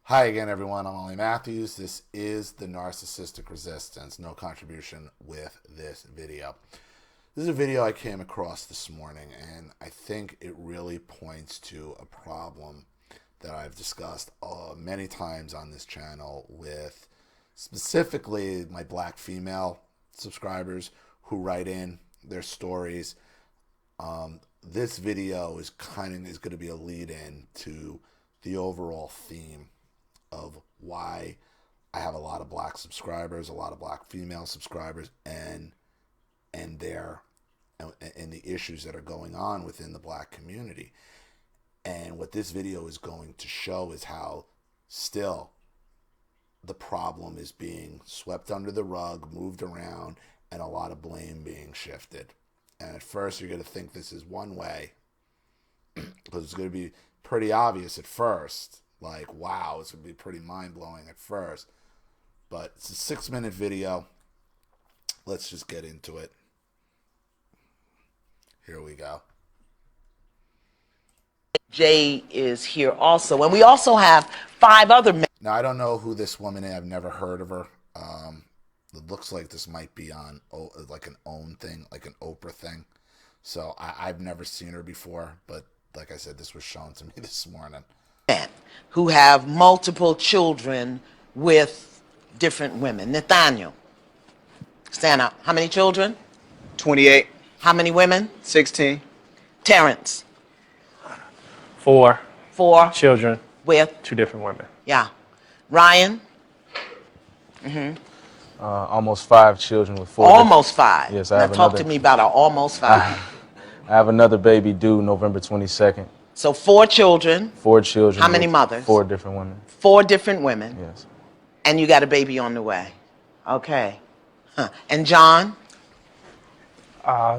Hi again, everyone. I'm Ollie Matthews. This is the Narcissistic Resistance. No contribution with this video. This is a video I came across this morning, and I think it really points to a problem that I've discussed many times on this channel with specifically my black female subscribers who write in their stories. This video is going to be a lead-in to the overall theme of why I have a lot of black subscribers, a lot of black female subscribers, and the issues that are going on within the black community. And what this video is going to show is how still the problem is being swept under the rug, moved around, and a lot of blame being shifted. And at first you're going to think this is one way, because it's going to be pretty obvious at first. Like, wow, it's going to be pretty mind-blowing at first. But it's a 6-minute video. Let's just get into it. Here we go. Jay is here also. And we also have 5 other men. Now, I don't know who this woman is. I've never heard of her. It looks like this might be on like an OWN thing, like an Oprah thing. So I've never seen her before. But like I said, this was shown to me this morning. Who have multiple children with different women. Nathaniel, stand up. How many children? 28. How many women? 16. Terrence. 4 4 children with? 2 different women. Yeah. Ryan. Almost 5 children with 4. Almost 5. Yes, now talk to me about an almost 5. I have another baby due November 22nd. So 4 children. 4 children. How many mothers? 4 different women. 4 different women. Yes. And you got a baby on the way. Okay. And John?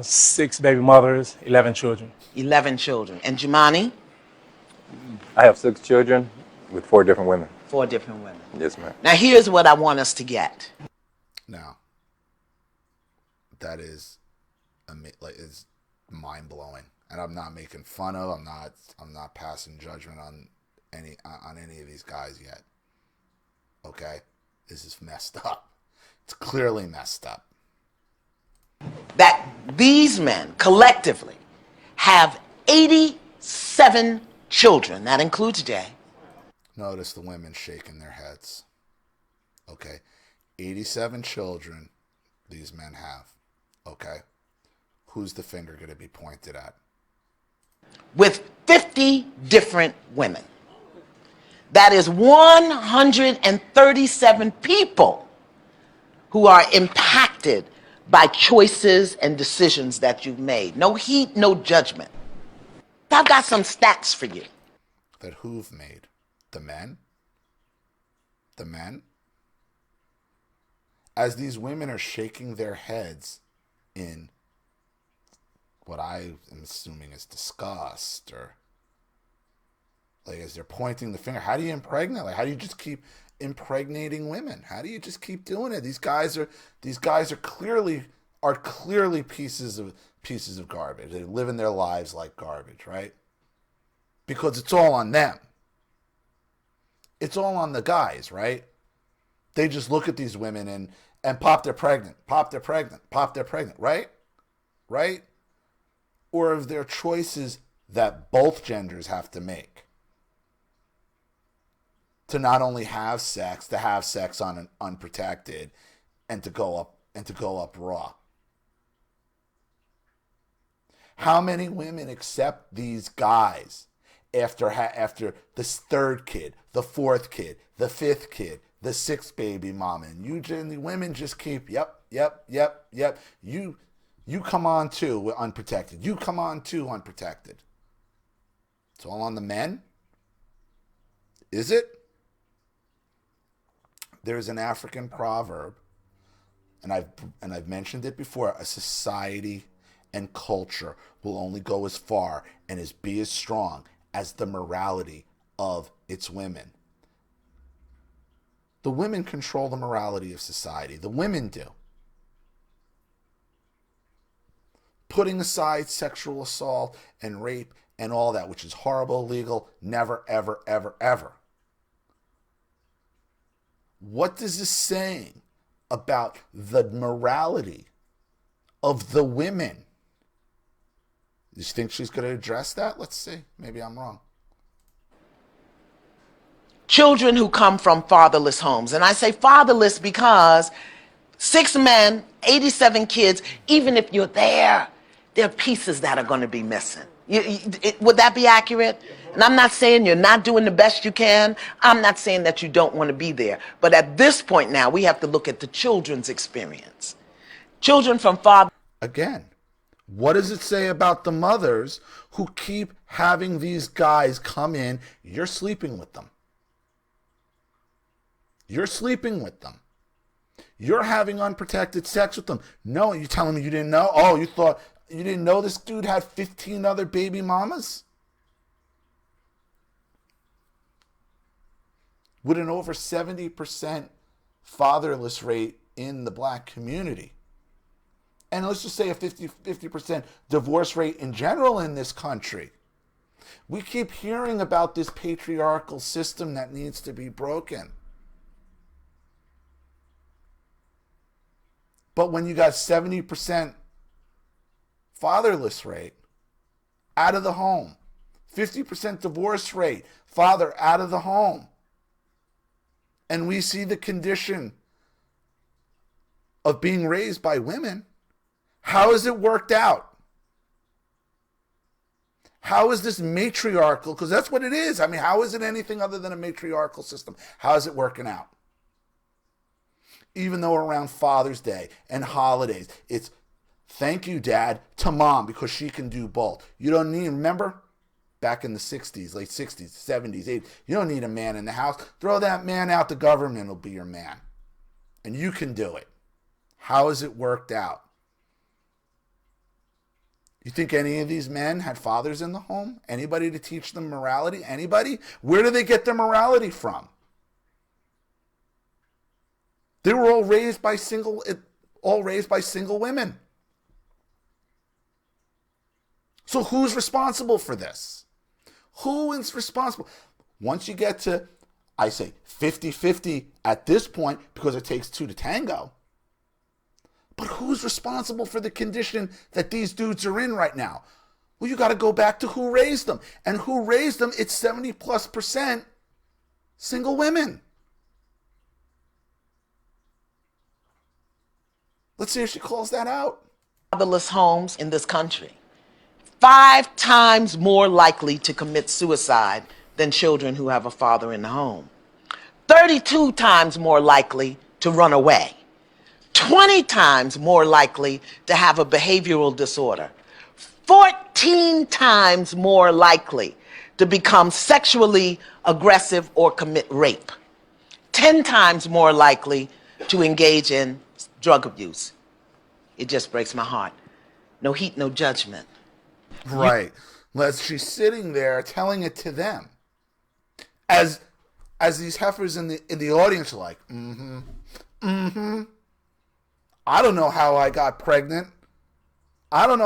6 baby mothers, 11 children. 11 children. And Jumani? I have 6 children with 4 different women. 4 different women. Yes, ma'am. Now here's what I want us to get. Now, that is is mind-blowing. And I'm not making fun of, I'm not passing judgment on any of these guys yet. Okay? This is messed up. It's clearly messed up. That these men collectively have 87 children. That includes Jay. Notice the women shaking their heads. Okay? 87 children these men have. Okay? Who's the finger going to be pointed at? With 50 different women. That is 137 people who are impacted by choices and decisions that you've made. No heat, no judgment. I've got some stats for you. That who've made? The men? The men? As these women are shaking their heads in what I am assuming is disgust, or like as they're pointing the finger, how do you impregnate? Like, how do you just keep impregnating women? How do you just keep doing it? These guys are clearly pieces of garbage. They're living their lives like garbage, right? Because it's all on them. It's all on the guys, right? They just look at these women and pop, they're pregnant, right? Right? Or of their choices that both genders have to make. To not only have sex, to have sex unprotected, and to go up raw. How many women accept these guys after the 3rd kid, the 4th kid, the 5th kid, the 6th baby mama? And the women just keep, yep. You come on too, unprotected. You come on too, unprotected. It's all on the men? Is it? There's an African proverb, and I've mentioned it before. A society and culture will only go as far and be as strong as the morality of its women. The women control the morality of society. The women do. putting aside sexual assault and rape and all that, which is horrible, illegal, never, ever, ever, ever. What is this saying about the morality of the women? You think she's going to address that? Let's see. Maybe I'm wrong. Children who come from fatherless homes. And I say fatherless because 6 men, 87 kids, even if you're there are pieces that are going to be missing. Would that be accurate? And I'm not saying you're not doing the best you can. I'm not saying that you don't want to be there. But at this point now, we have to look at the children's experience. Children from father. Again, what does it say about the mothers who keep having these guys come in? You're sleeping with them. You're sleeping with them. You're having unprotected sex with them. No, you telling me you didn't know? Oh, you thought you didn't know this dude had 15 other baby mamas? With an over 70% fatherless rate in the black community. And let's just say a 50% divorce rate in general in this country. We keep hearing about this patriarchal system that needs to be broken. But when you got 70% fatherless rate out of the home, 50% divorce rate, father out of the home, and we see the condition of being raised by women, how has it worked out? How is this matriarchal? Because that's what it is. I mean, how is it anything other than a matriarchal system? How is it working out? Even though around Father's Day and holidays, it's thank you, Dad, to Mom, because she can do both. You don't need, remember, back in the 60s, late 60s, 70s, 80s, you don't need a man in the house. Throw that man out, the government will be your man. And you can do it. How has it worked out? You think any of these men had fathers in the home? Anybody to teach them morality? Anybody? Where do they get their morality from? They were all raised by single women. So who's responsible for this? Who is responsible? Once you get to, I say, 50-50 at this point, because it takes two to tango. But who's responsible for the condition that these dudes are in right now? Well, you got to go back to who raised them. And who raised them, it's 70+% single women. Let's see if she calls that out. Fatherless homes in this country. 5 times more likely to commit suicide than children who have a father in the home. 32 times more likely to run away. 20 times more likely to have a behavioral disorder. 14 times more likely to become sexually aggressive or commit rape. 10 times more likely to engage in drug abuse. It just breaks my heart. No heat, no judgment. Right. She's sitting there telling it to them. As these heifers in the audience are like, I don't know how I got pregnant. Ask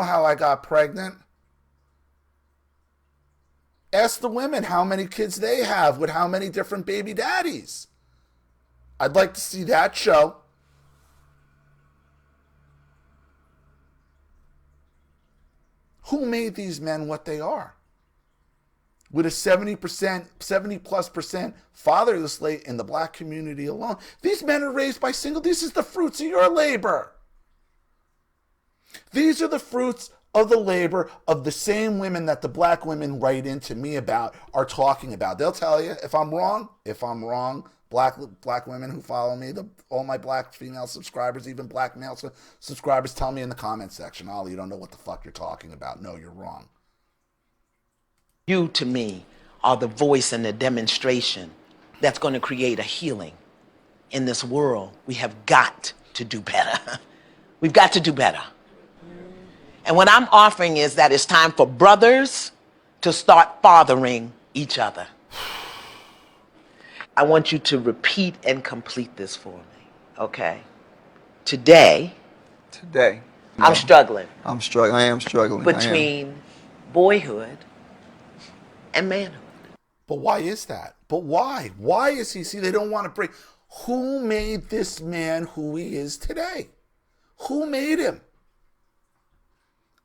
the women how many kids they have with how many different baby daddies. I'd like to see that show. Who made these men what they are? With a 70+% fatherless rate in the black community alone. These men are raised by single. This is the fruits of your labor. These are the fruits of the labor of the same women that the black women write into me about are talking about. They'll tell you if I'm wrong. Black women who follow me, all my black female subscribers, even black male subscribers, tell me in the comment section, Ollie, you don't know what the fuck you're talking about. No, you're wrong. You, to me, are the voice and the demonstration that's going to create a healing in this world. We have got to do better. We've got to do better. And what I'm offering is that it's time for brothers to start fathering each other. I want you to repeat and complete this for me, okay? Today, I'm struggling. I am struggling. Between boyhood and manhood. But why is that? But why? Why is he? See, they don't want to break. Who made this man who he is today? Who made him?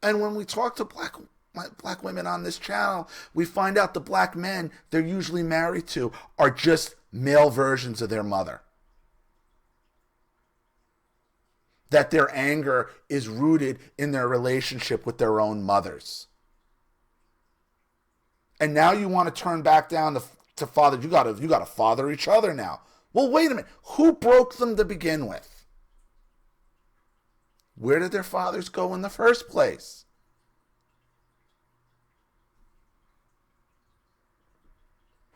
And when we talk to black women on this channel, we find out the black men they're usually married to are just male versions of their mother. That their anger is rooted in their relationship with their own mothers. And now you want to turn back down to father. You got to father each other now. Well, wait a minute. Who broke them to begin with? Where did their fathers go in the first place?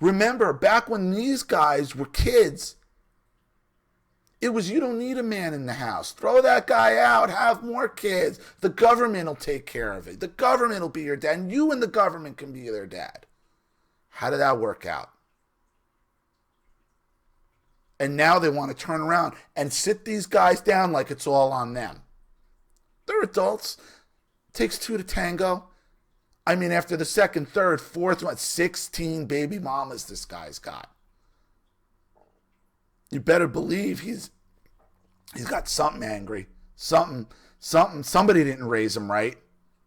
Remember, back when these guys were kids, it was you don't need a man in the house. Throw that guy out, have more kids. The government will take care of it. The government will be your dad, and you and the government can be their dad. How did that work out? And now they want to turn around and sit these guys down like it's all on them. They're adults. It takes two to tango. I mean, after the second, third, fourth, 16 baby mamas this guy's got. You better believe he's got something angry. Somebody didn't raise him right.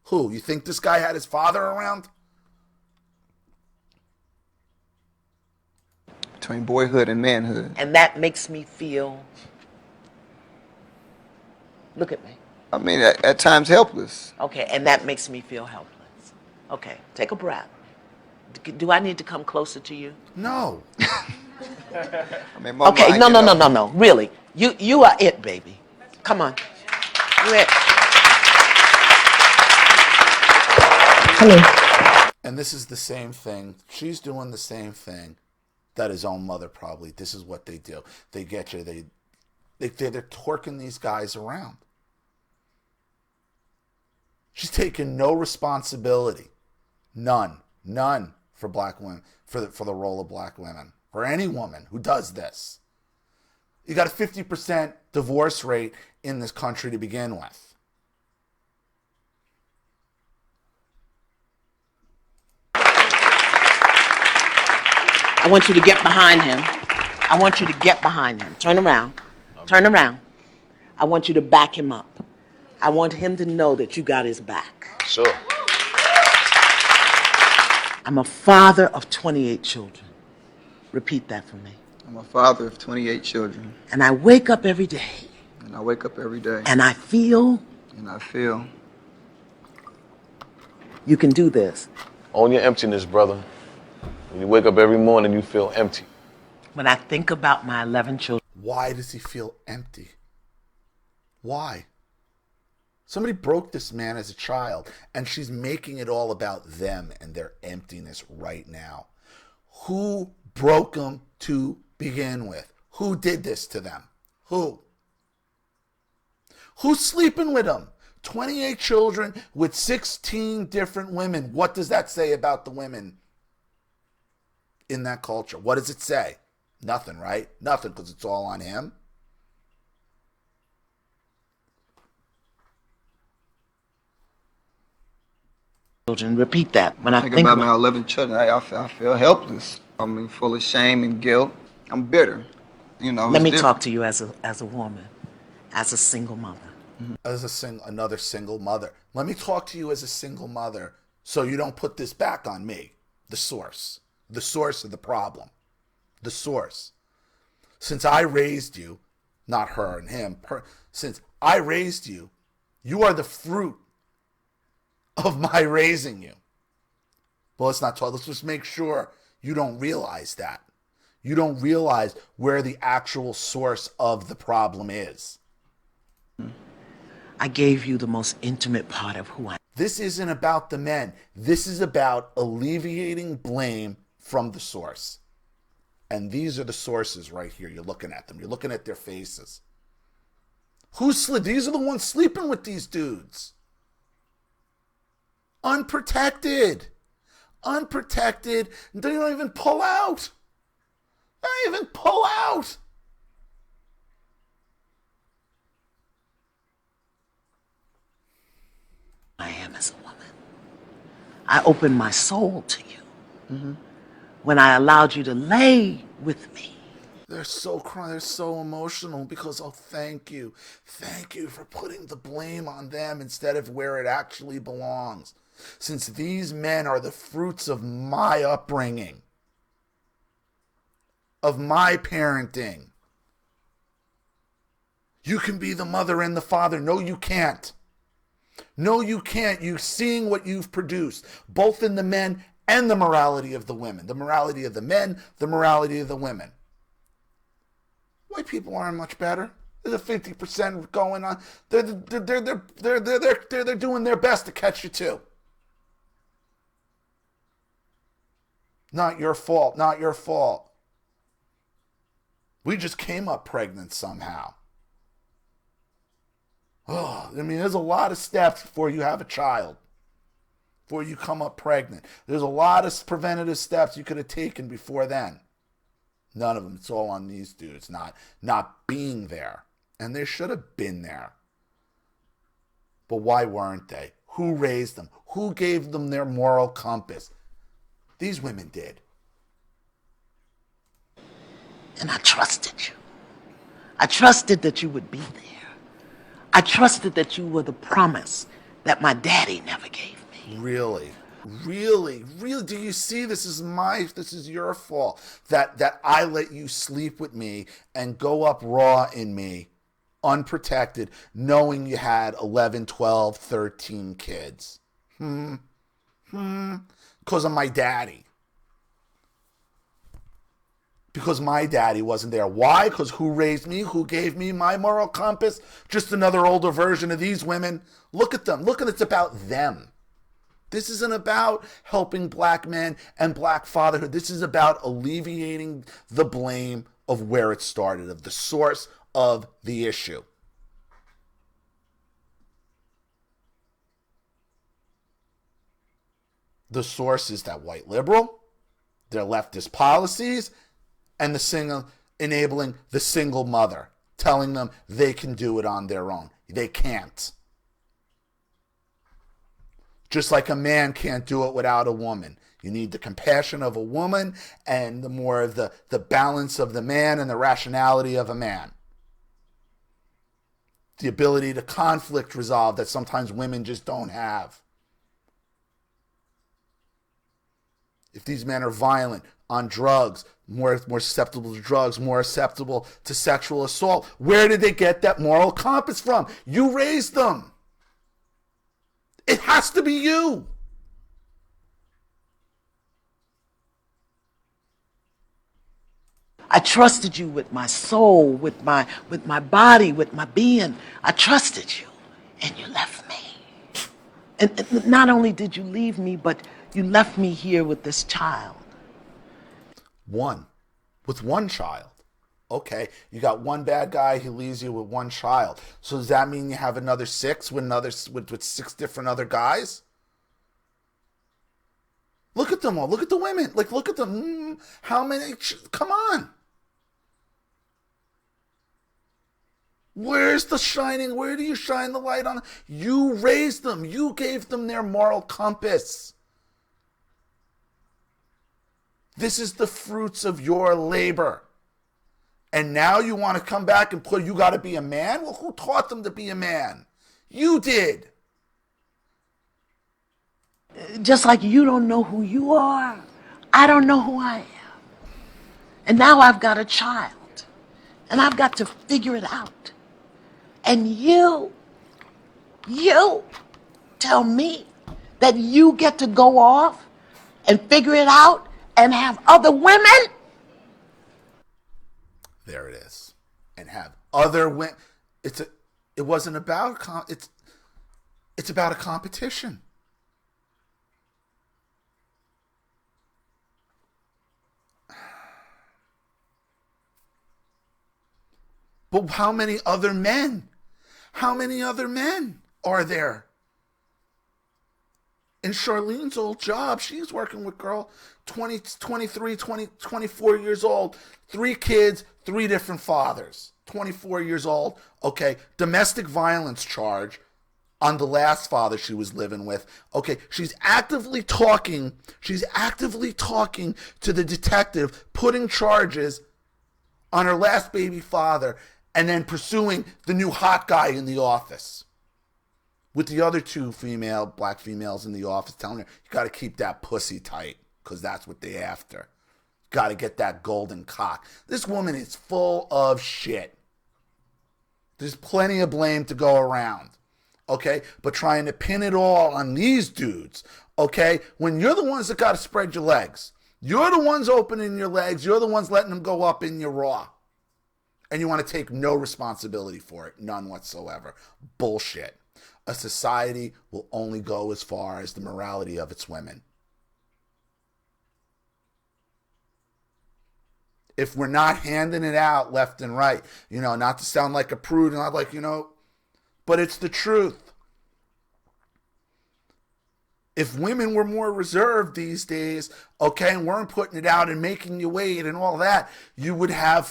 Who? You think this guy had his father around? Between boyhood and manhood. And that makes me feel, look at me. I mean, at times helpless. Okay, and that makes me feel helpless. Okay, take a breath. Do I need to come closer to you? No. I mean, my Okay, mind, no. Really. You are it, baby. Come on. You it. Hello. And this is the same thing. She's doing the same thing that his own mother probably. This is what they do. They get you. They're torquing these guys around. She's taking no responsibility. None for black women, for the role of black women, or any woman who does this. You got a 50% divorce rate in this country to begin with. I want you to get behind him. I want you to get behind him. Turn around. Turn around. I want you to back him up. I want him to know that you got his back. Sure. I'm a father of 28 children. Repeat that for me. I'm a father of 28 children. And I wake up every day. And I wake up every day. And I feel. And I feel. You can do this. Own your emptiness, brother. When you wake up every morning, you feel empty. When I think about my 11 children. Why does he feel empty? Why? Somebody broke this man as a child, and she's making it all about them and their emptiness right now. Who broke them to begin with? Who did this to them? Who? Who's sleeping with them? 28 children with 16 different women. What does that say about the women in that culture? What does it say? Nothing, right? Nothing, because it's all on him. Children, repeat that. When I think about my 11 children, I feel helpless. I mean, full of shame and guilt. I'm bitter. You know. Let me talk to you as a woman, as a single mother. As another single mother. Let me talk to you as a single mother, so you don't put this back on me. The source of the problem, the source. Since I raised you, not her and him. Since I raised you, you are the fruit of my raising you. Well, let's not talk. Let's just make sure you don't realize that. You don't realize where the actual source of the problem is. I gave you the most intimate part of who I am. This isn't about the men. This is about alleviating blame from the source. And these are the sources right here. You're looking at them. You're looking at their faces. These are the ones sleeping with these dudes. Unprotected. Unprotected. They don't even pull out. They don't even pull out. I am as a woman. I opened my soul to you when I allowed you to lay with me They're so crying. They're so emotional because, oh, thank you. Thank you for putting the blame on them instead of where it actually belongs. Since these men are the fruits of my upbringing, of my parenting. You can be the mother and the father. No, you can't. No, you can't. You're seeing what you've produced, both in the men and the morality of the women. The morality of the men, the morality of the women. White people aren't much better. There's a 50% going on. They're doing their best to catch you too. Not your fault. Not your fault. We just came up pregnant somehow. Oh, I mean, there's a lot of steps before you have a child, before you come up pregnant. There's a lot of preventative steps you could have taken before then. None of them. It's all on these dudes not being there. And they should have been there. But why weren't they? Who raised them? Who gave them their moral compass? These women did. And I trusted you. I trusted that you would be there. I trusted that you were the promise that my daddy never gave me. Really? Do you see this is your fault that I let you sleep with me and go up raw in me, unprotected, knowing you had 11, 12, 13 kids? Because of my daddy. Because my daddy wasn't there. Why? Because who raised me? Who gave me my moral compass? Just another older version of these women. Look at them. It's about them. This isn't about helping black men and black fatherhood. This is about alleviating the blame of where it started, of the source of the issue. The source is that white liberal, their leftist policies, and enabling the single mother, telling them they can do it on their own. They can't. Just like a man can't do it without a woman. You need the compassion of a woman and the more of the balance of the man and the rationality of a man. The ability to conflict resolve that sometimes women just don't have. If these men are violent, on drugs, more susceptible to drugs, more susceptible to sexual assault, where did they get that moral compass from? You raised them. It has to be you. I trusted you with my soul, with my body, with my being. I trusted you, and you left me. And not only did you leave me, but you left me here with this child. With one child. Okay, you got one bad guy, he leaves you with one child. So does that mean you have another six with 6 different other guys? Look at them all. Look at the women. Look at them. How many? Come on. Where's the shining? Where do you shine the light on? You raised them. You gave them their moral compass. This is the fruits of your labor. And now you want to come back and you got to be a man? Well, who taught them to be a man? You did. Just like you don't know who you are, I don't know who I am. And now I've got a child. And I've got to figure it out. And you tell me that you get to go off and figure it out and have other women? There it is. And have other women. It wasn't about, it's about a competition. But how many other men? How many other men are there? In Charlene's old job, she's working with girl 20, 23, 20, 24 years old, 3 kids, 3 different fathers, 24 years old. Okay, domestic violence charge on the last father she was living with. Okay, she's actively talking to the detective, putting charges on her last baby father, and then pursuing the new hot guy in the office. With the other two black females in the office telling her, you got to keep that pussy tight because that's what they after. Got to get that golden cock. This woman is full of shit. There's plenty of blame to go around. Okay? But trying to pin it all on these dudes, okay? When you're the ones that got to spread your legs. You're the ones opening your legs. You're the ones letting them go up in your raw. And you want to take no responsibility for it. None whatsoever. Bullshit. A society will only go as far as the morality of its women. If we're not handing it out left and right, not to sound like a prude, not like, but it's the truth. If women were more reserved these days, okay, and weren't putting it out and making you wait and all that, you would have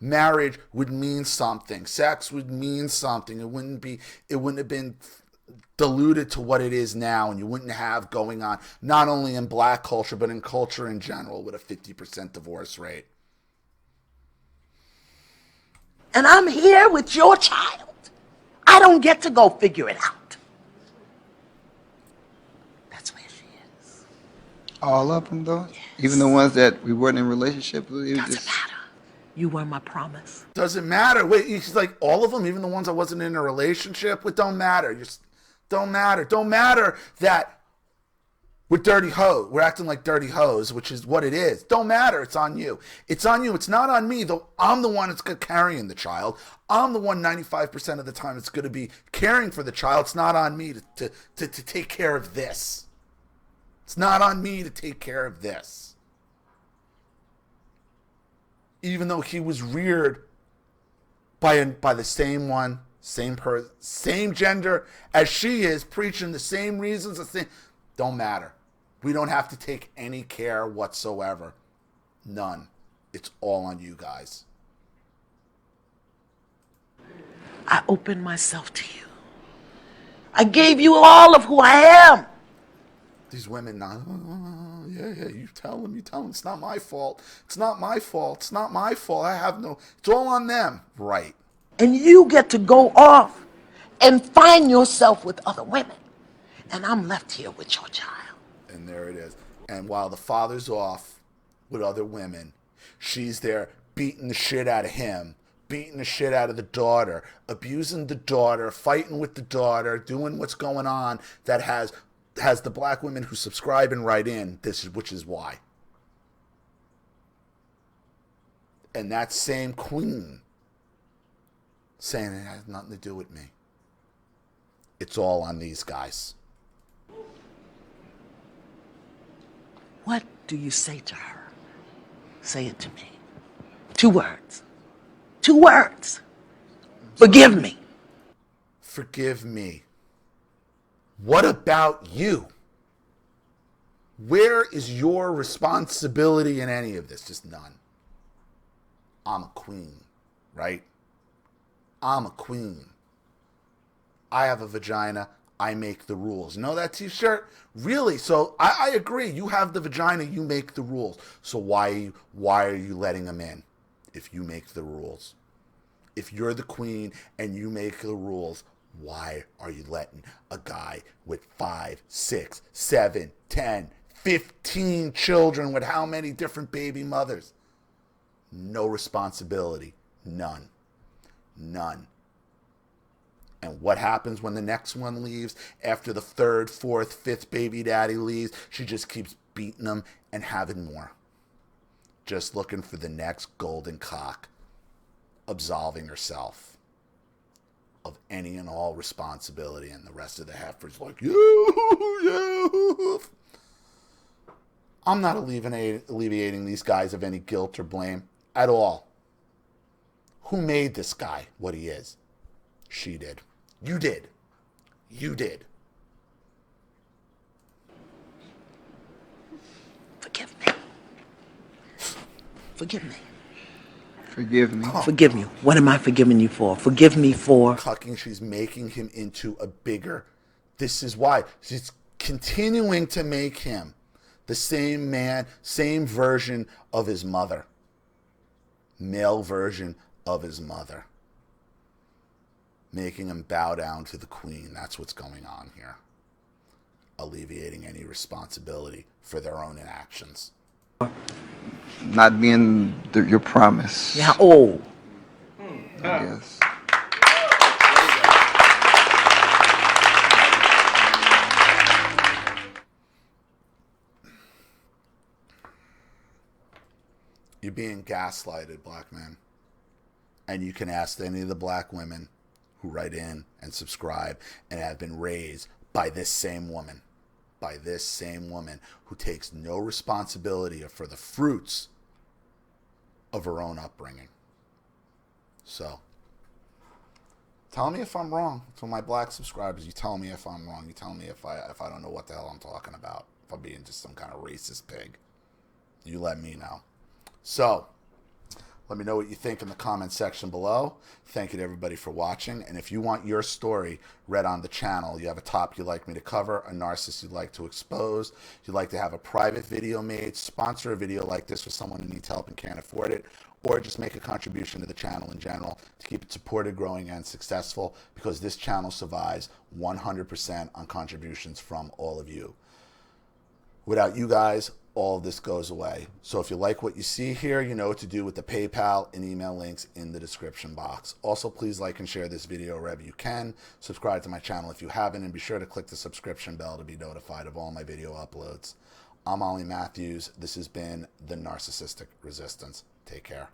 marriage would mean something. Sex would mean something. It wouldn't have been diluted to what it is now, and you wouldn't have going on, not only in black culture, but in culture in general, with a 50% divorce rate. And I'm here with your child. I don't get to go figure it out. That's where she is. All of them, though? Yes. Even the ones that we weren't in relationship with? Doesn't matter. You were my promise. Doesn't matter. Wait, she's like, all of them, even the ones I wasn't in a relationship with, don't matter. Don't matter. Don't matter that we're dirty hoes. We're acting like dirty hoes, which is what it is. Don't matter. It's on you. It's on you. It's not on me, though. I'm the one that's carrying the child. I'm the one 95% of the time that's going to be caring for the child. It's not on me to take care of this. It's not on me to take care of this. Even though he was reared by the same one, same person, same gender as she is, preaching the same reasons, don't matter. We don't have to take any care whatsoever. None. It's all on you guys. I opened myself to you. I gave you all of who I am. These women, yeah, you tell them. It's not my fault. It's not my fault. It's not my fault. It's all on them. Right. And you get to go off and find yourself with other women. And I'm left here with your child. And there it is. And while the father's off with other women, she's there beating the shit out of him, beating the shit out of the daughter, abusing the daughter, fighting with the daughter, doing what's going on that has the black women who subscribe and write in, which is why. And that same queen saying it has nothing to do with me. It's all on these guys. What do you say to her? Say it to me. 2 words. 2 words. Forgive me. Forgive me. What about you? Where is your responsibility in any of this? Just none. I'm a queen, right? I'm a queen. I have a vagina. I make the rules. You know that t-shirt? Really? So I agree. You have the vagina. You make the rules. So why are you letting them in if you make the rules? If you're the queen and you make the rules, why are you letting a guy with 5, 6, 7, 10, 15 children with how many different baby mothers? No responsibility. None. None. And what happens when the next one leaves? After the 3rd, 4th, 5th baby daddy leaves, she just keeps beating them and having more. Just looking for the next golden cock, absolving herself of any and all responsibility, and the rest of the heifers like, you. I'm not alleviating these guys of any guilt or blame at all. Who made this guy what he is? She did. You did. You did. Forgive me. Forgive me. Forgive me. Oh. Forgive me. What am I forgiving you for? Forgive me for... Cucking. She's making him into a bigger... This is why. She's continuing to make him the same man, same version of his mother. male version of his mother, making him bow down to the queen. That's what's going on here. Alleviating any responsibility for their own inactions. Not being your promise. Yeah. Oh. I guess. You're being gaslighted, black man. And you can ask any of the black women who write in and subscribe and have been raised by this same woman. By this same woman who takes no responsibility for the fruits of her own upbringing. So, tell me if I'm wrong. To my black subscribers, you tell me if I'm wrong. You tell me if I don't know what the hell I'm talking about. If I'm being just some kind of racist pig. You let me know. So, let me know what you think in the comment section below. Thank you to everybody for watching. And if you want your story read on the channel, you have a topic you'd like me to cover, a narcissist you'd like to expose, you'd like to have a private video made, sponsor a video like this for someone who needs help and can't afford it, or just make a contribution to the channel in general to keep it supported, growing, and successful, because this channel survives 100% on contributions from all of you. Without you guys, all of this goes away. So if you like what you see here, you know what to do with the PayPal and email links in the description box. Also, please like and share this video wherever you can. Subscribe to my channel if you haven't, and be sure to click the subscription bell to be notified of all my video uploads. I'm Ollie Matthews. This has been The Narcissistic Resistance. Take care.